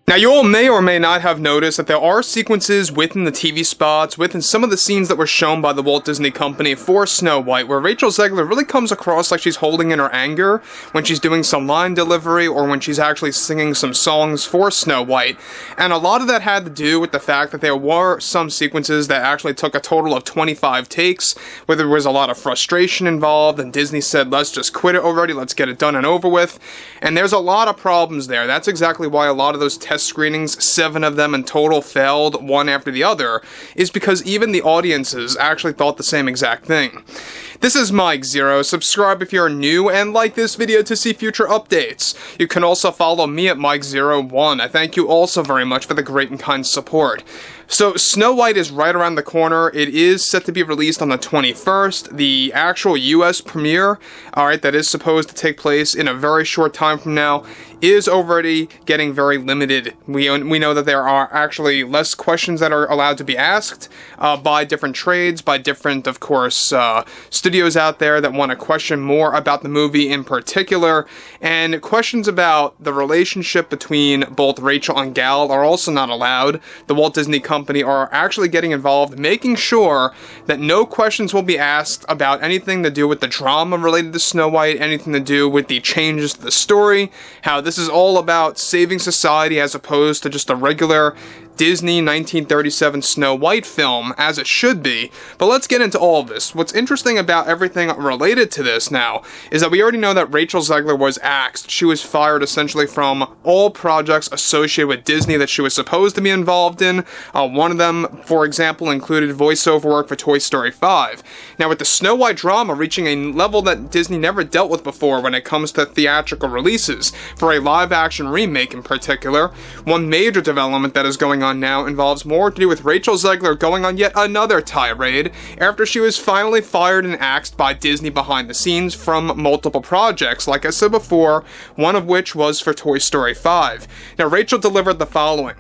Now, you all may or may not have noticed that there are sequences within the TV spots, within some of the scenes that were shown by the Walt Disney Company for Snow White, where Rachel Zegler really comes across like she's holding in her anger when she's doing some line delivery or when she's actually singing some songs for Snow White. And a lot of that had to do with the fact that there were some sequences that actually took a total of 25 takes, where there was a lot of frustration involved, and Disney said, let's just quit it already, let's get it done and over with. And there's a lot of problems there. That's exactly why a lot of those test screenings, 7 of them in total, failed one after the other, is because even the audiences actually thought the same exact thing. This is Mike Zero. Subscribe if you're new and like this video to see future updates. You can also follow me at Mike01. I thank you also very much for the great and kind support. So, Snow White is right around the corner. It is set to be released on the 21st. The actual US premiere, alright, that is supposed to take place in a very short time from now, is already getting very limited. We know that there are actually less questions that are allowed to be asked by different trades, by different, of course, studios out there that want to question more about the movie in particular, and questions about the relationship between both Rachel and Gal are also not allowed. The Walt Disney Company are actually getting involved, making sure that no questions will be asked about anything to do with the drama related to Snow White, anything to do with the changes to the story, how this is all about saving society as opposed to just a regular Disney 1937 Snow White film, as it should be. But let's get into all of this. What's interesting about everything related to this now is that we already know that Rachel Zegler was axed. She was fired essentially from all projects associated with Disney that she was supposed to be involved in. One of them, for example, included voiceover work for Toy Story 5. Now, with the Snow White drama reaching a level that Disney never dealt with before when it comes to theatrical releases, for a live-action remake in particular, one major development that is going on now involves more to do with Rachel Zegler going on yet another tirade after she was finally fired and axed by Disney behind the scenes from multiple projects, like I said before, one of which was for Toy Story 5. Now, Rachel delivered the following.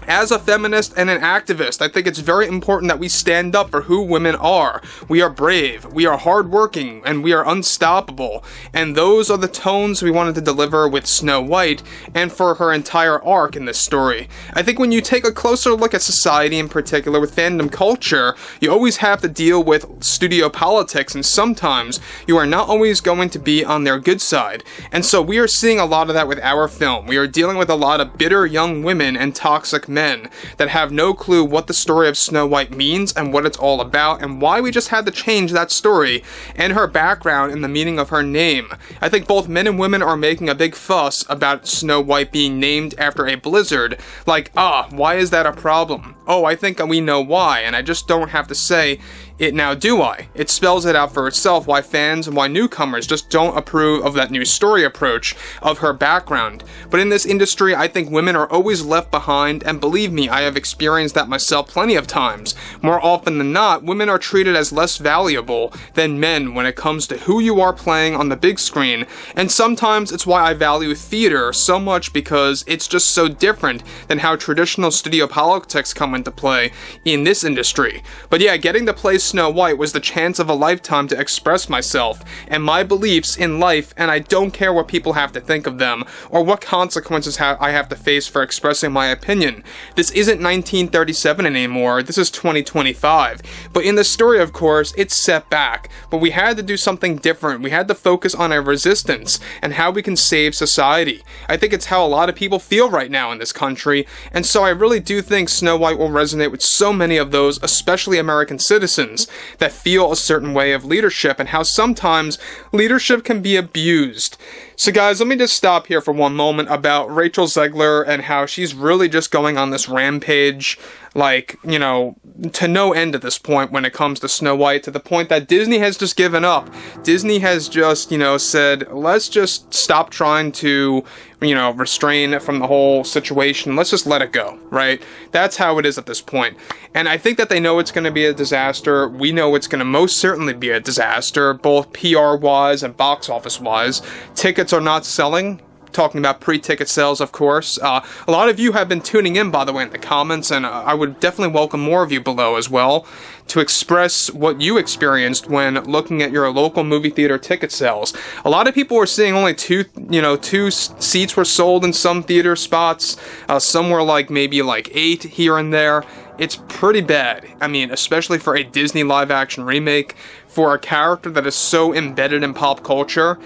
As a feminist and an activist, I think it's very important that we stand up for who women are. We are brave, we are hardworking, and we are unstoppable. And those are the tones we wanted to deliver with Snow White and for her entire arc in this story. I think when you take a closer look at society in particular with fandom culture, you always have to deal with studio politics, and sometimes you are not always going to be on their good side. And so we are seeing a lot of that with our film. We are dealing with a lot of bitter young women and toxic men that have no clue what the story of Snow White means and what it's all about and why we just had to change that story and her background and the meaning of her name. I think both men and women are making a big fuss about Snow White being named after a blizzard, like, why is that a problem? Oh, I think we know why, and I just don't have to say it now, do I? It spells it out for itself why fans and why newcomers just don't approve of that new story approach of her background. But in this industry, I think women are always left behind, and believe me, I have experienced that myself plenty of times. More often than not, women are treated as less valuable than men when it comes to who you are playing on the big screen, and sometimes it's why I value theater so much, because it's just so different than how traditional studio politics come into play in this industry. But yeah, getting to play Snow White was the chance of a lifetime to express myself and my beliefs in life, and I don't care what people have to think of them or what consequences I have to face for expressing my opinion. This isn't 1937 anymore, this is 2025. But in the story, of course, it's set back, but we had to do something different. We had to focus on a resistance and how we can save society. I think it's how a lot of people feel right now in this country, and so I really do think Snow White will resonate with so many of those, especially American citizens, that feel a certain way of leadership and how sometimes leadership can be abused. So guys, let me just stop here for one moment about Rachel Zegler and how she's really just going on this rampage, like, you know, to no end at this point when it comes to Snow White, to the point that Disney has just given up. Disney has just, you know, said, let's just stop trying to, you know, restrain from the whole situation. Let's just let it go, right? That's how it is at this point. And I think that they know it's going to be a disaster. We know it's going to most certainly be a disaster, both PR-wise and box office-wise. Tickets are not selling. talking about pre-ticket sales, of course. A lot of you have been tuning in, by the way, in the comments, and I would definitely welcome more of you below as well to express what you experienced when looking at your local movie theater ticket sales. A lot of people were seeing only two seats were sold in some theater spots. Some were maybe 8 here and there. It's pretty bad. I mean, especially for a Disney live-action remake, for a character that is so embedded in pop culture.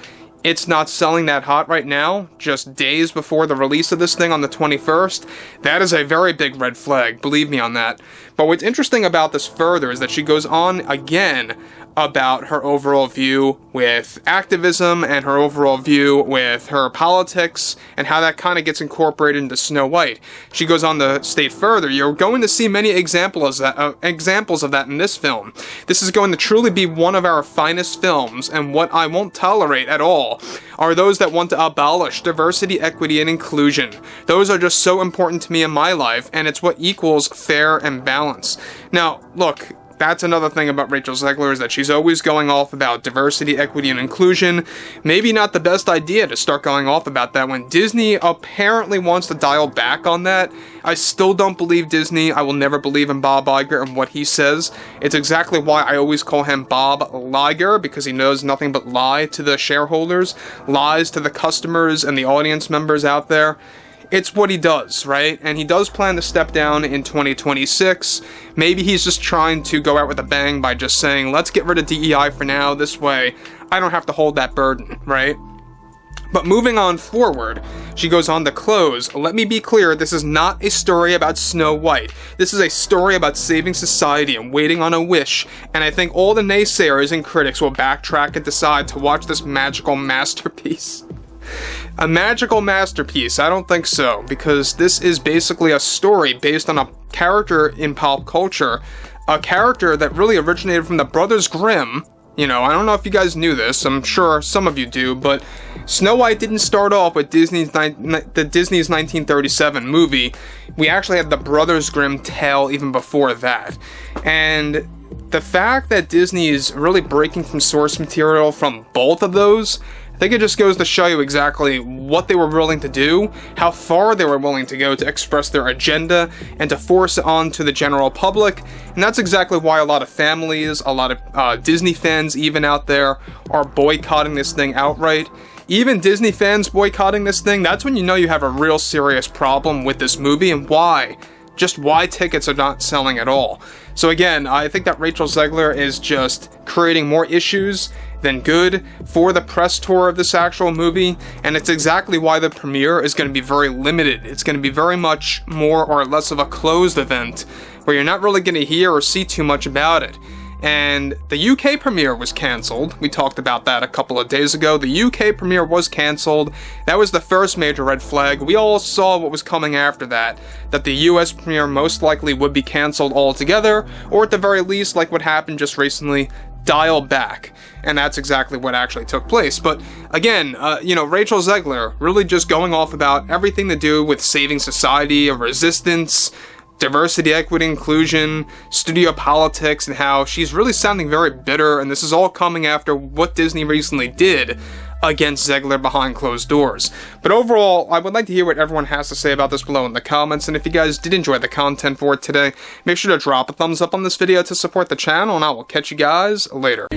It's not selling that hot right now, just days before the release of this thing on the 21st. That is a very big red flag, believe me on that. But what's interesting about this further is that she goes on again about her overall view with activism and her overall view with her politics and how that kind of gets incorporated into Snow White. She goes on to state further, you're going to see many examples of that in this film. This is going to truly be one of our finest films, and what I won't tolerate at all are those that want to abolish diversity, equity, and inclusion. Those are just so important to me in my life, and it's what equals fair and balance. Now, look, that's another thing about Rachel Zegler, is that she's always going off about diversity, equity, and inclusion. Maybe not the best idea to start going off about that when Disney apparently wants to dial back on that. I still don't believe Disney. I will never believe in Bob Iger and what he says. It's exactly why I always call him Bob Liger, because he knows nothing but lie to the shareholders, lies to the customers and the audience members out there. It's what he does, right? And he does plan to step down in 2026. Maybe he's just trying to go out with a bang by just saying, let's get rid of DEI for now. This way, I don't have to hold that burden, right? But moving on forward, she goes on to close. Let me be clear, this is not a story about Snow White. This is a story about saving society and waiting on a wish. And I think all the naysayers and critics will backtrack and decide to watch this magical masterpiece. A magical masterpiece? I don't think so, because this is basically a story based on a character in pop culture, a character that really originated from the Brothers Grimm. You know, I don't know if you guys knew this, I'm sure some of you do, but Snow White didn't start off with Disney's 1937 movie. We actually had the Brothers Grimm tale even before that. And the fact that Disney is really breaking from source material from both of those, I think it just goes to show you exactly what they were willing to do, how far they were willing to go to express their agenda, and to force it on to the general public. And that's exactly why a lot of families, a lot of Disney fans even out there, are boycotting this thing outright. Even Disney fans boycotting this thing, that's when you know you have a real serious problem with this movie, and why. Just why tickets are not selling at all. So again, I think that Rachel Zegler is just creating more issues than good for the press tour of this actual movie, and it's exactly why the premiere is going to be very limited. It's going to be very much more or less of a closed event, where you're not really going to hear or see too much about it. And the UK premiere was cancelled. We talked about that a couple of days ago. The UK premiere was cancelled. That was the first major red flag. We all saw what was coming after that the US premiere most likely would be cancelled altogether, or at the very least, like what happened just recently, dial back. And that's exactly what actually took place. But again, Rachel Zegler really just going off about everything to do with saving society, of resistance, diversity, equity, inclusion, studio politics, and how she's really sounding very bitter, and this is all coming after what Disney recently did against Zegler behind closed doors. But overall, I would like to hear what everyone has to say about this below in the comments, and if you guys did enjoy the content for it today, make sure to drop a thumbs up on this video to support the channel, and I will catch you guys later.